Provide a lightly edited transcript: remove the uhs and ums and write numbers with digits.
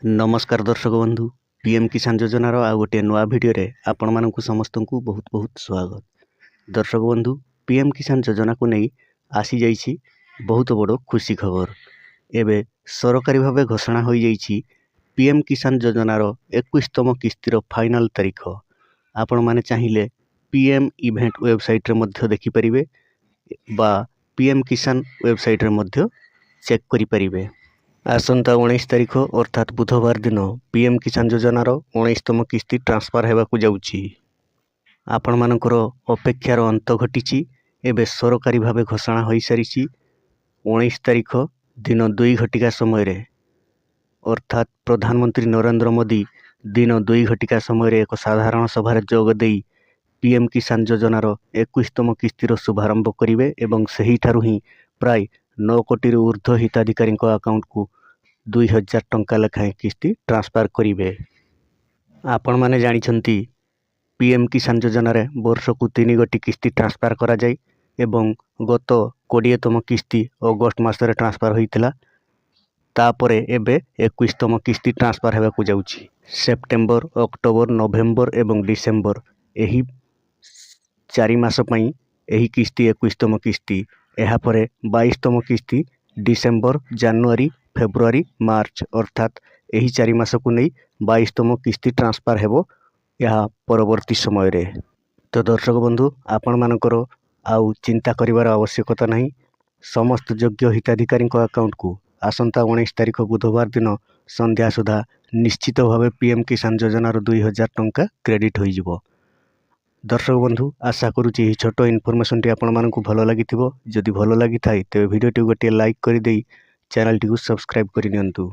नमस्कार दर्शक बंधु पीएम किसान योजनार आ गोटे नुआ भिडियो रे आपण मानकु समस्त को बहुत बहुत स्वागत। दर्शक बंधु पीएम किसान योजना को नहीं आसी जाइछि बहुत बड़ खुशी खबर। एबे सरकारी भावे घोषणा हो जाइछि पीएम किसान योजनार 21तम किस्तिर फाइनल तारीख। आपण माने चाहिए पीएम इवेंट वेबसाइट रे मध्य देखि परिबे बा पीएम किसान वेबसाइट रे मध्य चेक करि परिबे। आसंता 19 तारीख अर्थात बुधवार दिन पीएम किसान योजनार 19तम किस्ती ट्रांसफर हेबाकु जाउछि। आपण मानकर अपेक्षार अंत घटिछि। एबे सरकारी भावे घोषणा होई सारिछि 19 तारीख दिन 2 घटिका समय रे अर्थात प्रधानमंत्री नरेंद्र मोदी दिन 2 घटिका समय रे एक साधारण सभा रे जोग देई पीएम किसान योजनार 21तम किस्तीर शुभारंभ करिवे एवं सही ठारु ही प्राय 9 कोटी ऊर्ध्व हिताधिकारी अकाउंट को 2000 टंका लेखाएं किस्ती ट्रांसफर करिवे। आपण माने जानिछंती पीएम किसान योजना रे वर्ष को 3 गोटी किस्ती ट्रांसफर करा जाय एवं गत 20तम किस्ती अगस्त मास रे ट्रांसफर होइतिला। तापरे एबे 21तम किस्ती ट्रांसफर हेबाकु जाउछि। सेप्टेम्बर अक्टोबर नवेम्बर एवं डिसेम्बर एही 4 मास पई एही किस्ती 21तम किस्ती एहा परे 22तम किस्ती डिसेम्बर जनवरी फेब्रुआरी मार्च अर्थात एही 4 मास को नहीं 22तम किस्ती ट्रांसफर हेबो यह परवर्ती समय रे। तो दर्शक बंधु आपण मानकर आउ चिंता करिवार आवश्यकता नहीं। समस्त योग्य हिताधिकारी अकाउंट को आसंता 19 तारीख बुधवार दिन संध्या सुधा निश्चित भावे पीएम किसान योजनार 2000 टंका क्रेडिट होई जिवो। दर्शक बंधु आशा करुछि एही छोटो इनफॉरमेशन टी आपण मानकु भलो लागिथिबो। जदि भलो लागि थाई तेबे वीडियो टी गोटे लाइक करि देई चैनल टी को सब्सक्राइब करि नियंतु।